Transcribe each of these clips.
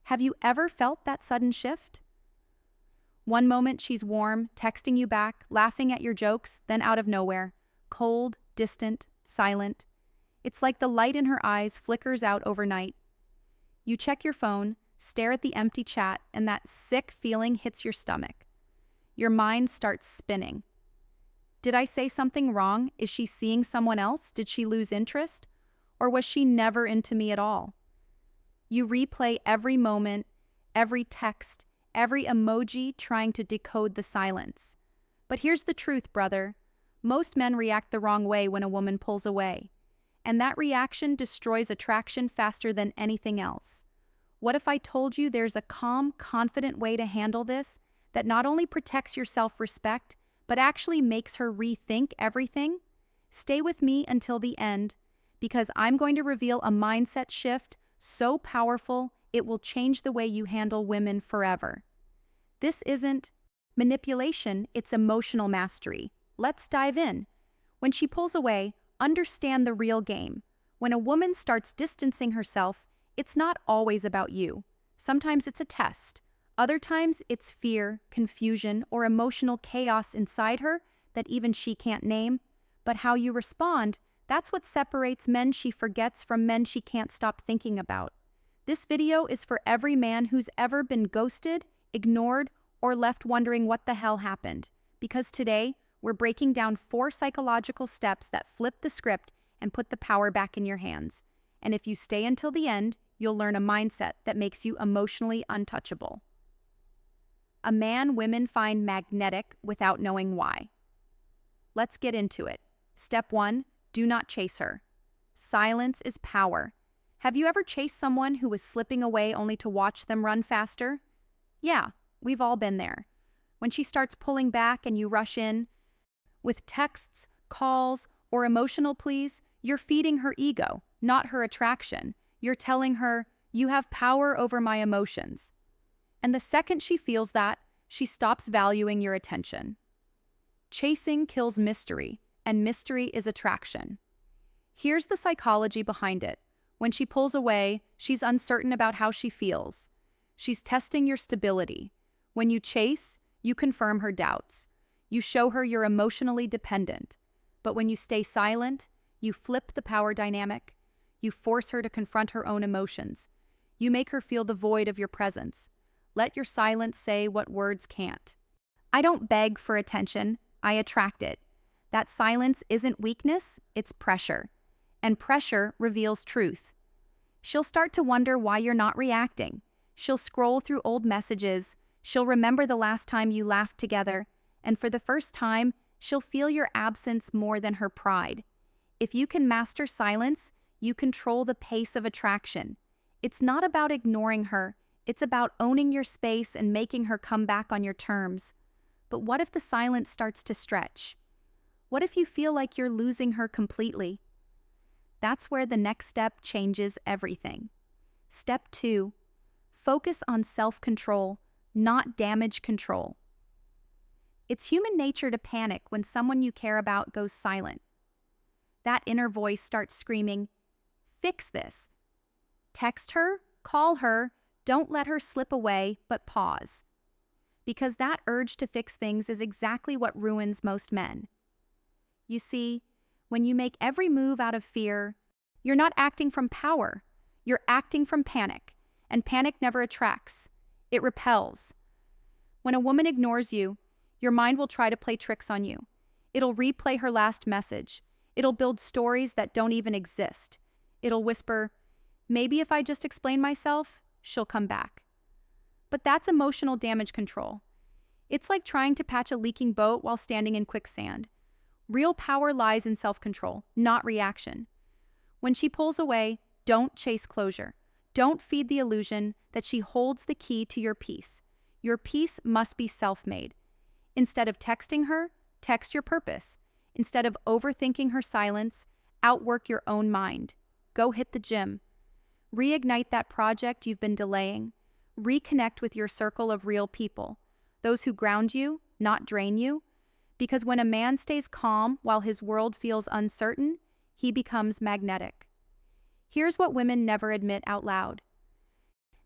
Have you ever felt that sudden shift? One moment she's warm, texting you back, laughing at your jokes, then out of nowhere, cold, distant, silent. It's like the light in her eyes flickers out overnight. You check your phone, stare at the empty chat, and that sick feeling hits your stomach. Your mind starts spinning. Did I say something wrong? Is she seeing someone else? Did she lose interest? Or was she never into me at all? You replay every moment, every text, every emoji trying to decode the silence. But here's the truth, brother. Most men react the wrong way when a woman pulls away. And that reaction destroys attraction faster than anything else. What if I told you there's a calm, confident way to handle this that not only protects your self-respect, but actually makes her rethink everything? Stay with me until the end, because I'm going to reveal a mindset shift so powerful it will change the way you handle women forever. This isn't manipulation, it's emotional mastery. Let's dive in. When she pulls away, understand the real game. When a woman starts distancing herself, it's not always about you. Sometimes it's a test. Other times it's fear, confusion, or emotional chaos inside her that even she can't name. But how you respond, that's what separates men she forgets from men she can't stop thinking about. This video is for every man who's ever been ghosted, ignored, or left wondering what the hell happened. Because today, we're breaking down 4 psychological steps that flip the script and put the power back in your hands. And if you stay until the end, you'll learn a mindset that makes you emotionally untouchable. A man women find magnetic without knowing why. Let's get into it. Step 1, do not chase her. Silence is power. Have you ever chased someone who was slipping away only to watch them run faster? Yeah, we've all been there. When she starts pulling back and you rush in, with texts, calls, or emotional pleas, you're feeding her ego, not her attraction. You're telling her, you have power over my emotions. And the second she feels that, she stops valuing your attention. Chasing kills mystery, and mystery is attraction. Here's the psychology behind it. When she pulls away, she's uncertain about how she feels. She's testing your stability. When you chase, you confirm her doubts. You show her you're emotionally dependent. But when you stay silent, you flip the power dynamic. You force her to confront her own emotions. You make her feel the void of your presence. Let your silence say what words can't. I don't beg for attention, I attract it. That silence isn't weakness, it's pressure. And pressure reveals truth. She'll start to wonder why you're not reacting. She'll scroll through old messages. She'll remember the last time you laughed together. And for the first time, she'll feel your absence more than her pride. If you can master silence, you control the pace of attraction. It's not about ignoring her. It's about owning your space and making her come back on your terms. But what if the silence starts to stretch? What if you feel like you're losing her completely? That's where the next step changes everything. Step 2, focus on self-control, not damage control. It's human nature to panic when someone you care about goes silent. That inner voice starts screaming, "Fix this." Text her, call her, don't let her slip away, but pause. Because that urge to fix things is exactly what ruins most men. You see, when you make every move out of fear, you're not acting from power, you're acting from panic, and panic never attracts, it repels. When a woman ignores you, your mind will try to play tricks on you. It'll replay her last message. It'll build stories that don't even exist. It'll whisper, maybe if I just explain myself, she'll come back. But that's emotional damage control. It's like trying to patch a leaking boat while standing in quicksand. Real power lies in self-control, not reaction. When she pulls away, don't chase closure. Don't feed the illusion that she holds the key to your peace. Your peace must be self-made. Instead of texting her, text your purpose. Instead of overthinking her silence, outwork your own mind. Go hit the gym. Reignite that project you've been delaying. Reconnect with your circle of real people, those who ground you, not drain you. Because when a man stays calm while his world feels uncertain, he becomes magnetic. Here's what women never admit out loud.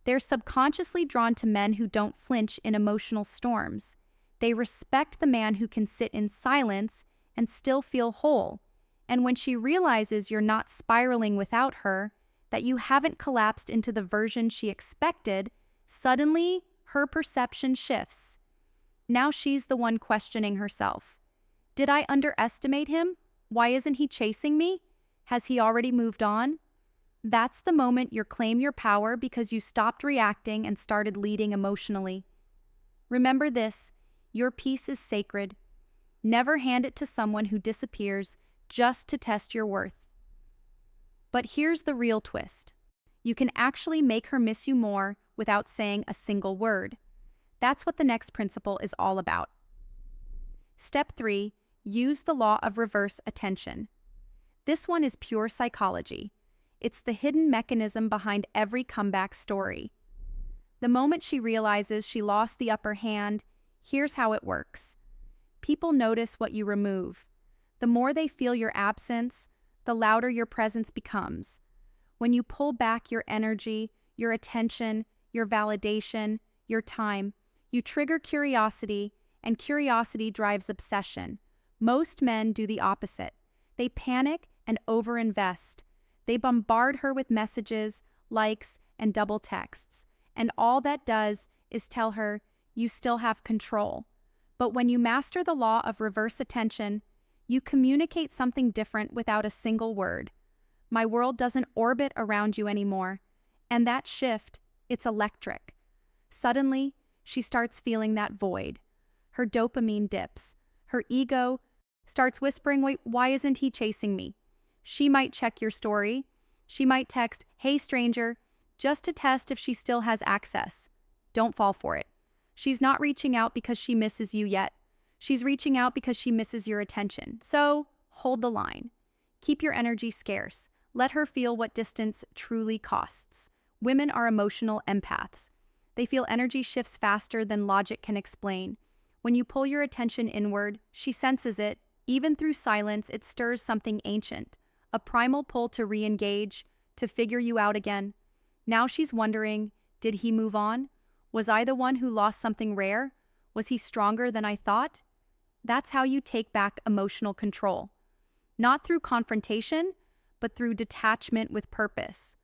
They're subconsciously drawn to men who don't flinch in emotional storms. They respect the man who can sit in silence and still feel whole. And when she realizes you're not spiraling without her, that you haven't collapsed into the version she expected, suddenly her perception shifts. Now she's the one questioning herself. Did I underestimate him? Why isn't he chasing me? Has he already moved on? That's the moment you claim your power because you stopped reacting and started leading emotionally. Remember this, your peace is sacred. Never hand it to someone who disappears just to test your worth. But here's the real twist. You can actually make her miss you more without saying a single word. That's what the next principle is all about. Step 3, use the law of reverse attention. This one is pure psychology. It's the hidden mechanism behind every comeback story. The moment she realizes she lost the upper hand, here's how it works. People notice what you remove. The more they feel your absence, the louder your presence becomes. When you pull back your energy, your attention, your validation, your time, you trigger curiosity, and curiosity drives obsession. Most men do the opposite. They panic and overinvest. They bombard her with messages, likes, and double texts. And all that does is tell her, you still have control. But when you master the law of reverse attention, you communicate something different without a single word. My world doesn't orbit around you anymore. And that shift, it's electric. Suddenly, she starts feeling that void. Her dopamine dips. Her ego starts whispering, wait, why isn't he chasing me? She might check your story. She might text, hey stranger, just to test if she still has access. Don't fall for it. She's not reaching out because she misses you yet. She's reaching out because she misses your attention. So, hold the line. Keep your energy scarce. Let her feel what distance truly costs. Women are emotional empaths. They feel energy shifts faster than logic can explain. When you pull your attention inward, she senses it. Even through silence, it stirs something ancient. A primal pull to re-engage, to figure you out again. Now she's wondering, did he move on? Was I the one who lost something rare? Was he stronger than I thought? That's how you take back emotional control. Not through confrontation, but through detachment with purpose.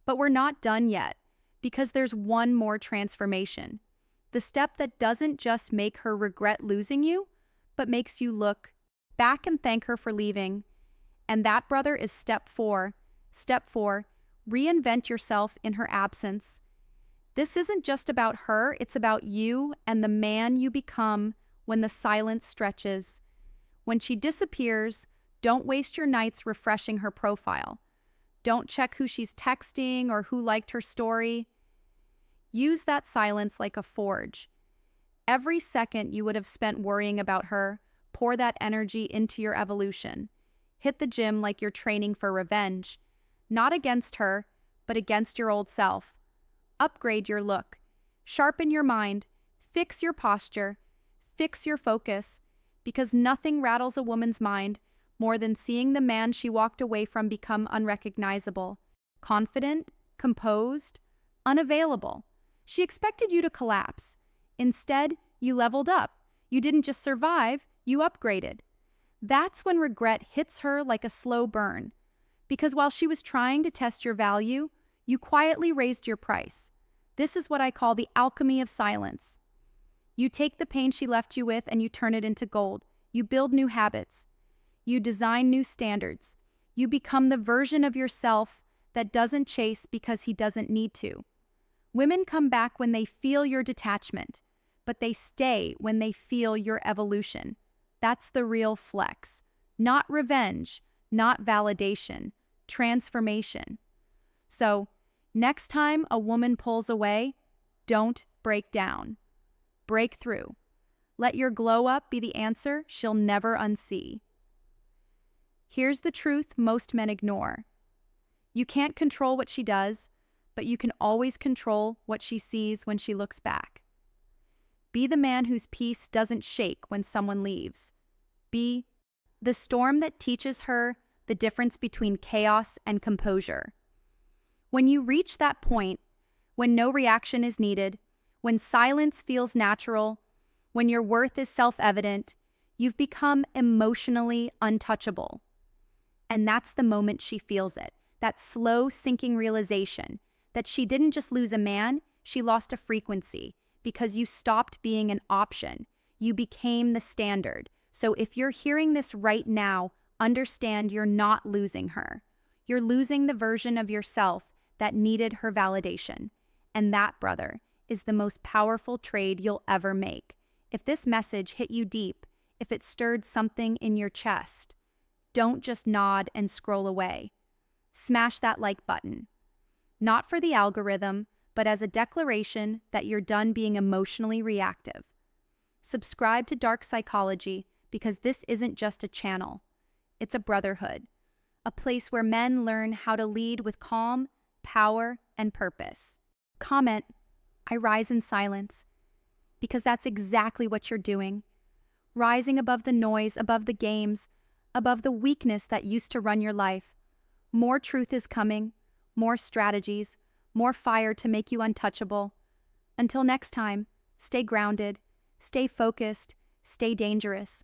But we're not done yet, because there's one more transformation. The step that doesn't just make her regret losing you, but makes you look back and thank her for leaving. And that, brother, is step 4. Step 4, reinvent yourself in her absence. This isn't just about her, it's about you and the man you become when the silence stretches. When she disappears, don't waste your nights refreshing her profile. Don't check who she's texting or who liked her story. Use that silence like a forge. Every second you would have spent worrying about her, pour that energy into your evolution. Hit the gym like you're training for revenge. Not against her, but against your old self. Upgrade your look. Sharpen your mind. Fix your posture. Fix your focus. Because nothing rattles a woman's mind more than seeing the man she walked away from become unrecognizable. Confident, composed, unavailable. She expected you to collapse. Instead, you leveled up. You didn't just survive, you upgraded. That's when regret hits her like a slow burn. Because while she was trying to test your value, you quietly raised your price. This is what I call the alchemy of silence. You take the pain she left you with and you turn it into gold. You build new habits. You design new standards. You become the version of yourself that doesn't chase because he doesn't need to. Women come back when they feel your detachment, but they stay when they feel your evolution. That's the real flex. Not revenge, not validation, transformation. So, next time a woman pulls away, don't break down. Break through. Let your glow up be the answer she'll never unsee. Here's the truth most men ignore. You can't control what she does, but you can always control what she sees when she looks back. Be the man whose peace doesn't shake when someone leaves. Be the storm that teaches her the difference between chaos and composure. When you reach that point, when no reaction is needed, when silence feels natural, when your worth is self-evident, you've become emotionally untouchable. And that's the moment she feels it, that slow sinking realization that she didn't just lose a man, she lost a frequency because you stopped being an option. You became the standard. So if you're hearing this right now, understand you're not losing her. You're losing the version of yourself that needed her validation. And that, brother, is the most powerful trade you'll ever make. If this message hit you deep, if it stirred something in your chest, don't just nod and scroll away. Smash that like button. Not for the algorithm, but as a declaration that you're done being emotionally reactive. Subscribe to Dark Psychology because this isn't just a channel. It's a brotherhood, a place where men learn how to lead with calm, power, and purpose. Comment, I rise in silence, because that's exactly what you're doing. Rising above the noise, above the games, above the weakness that used to run your life. More truth is coming, more strategies, more fire to make you untouchable. Until next time, stay grounded, stay focused, stay dangerous,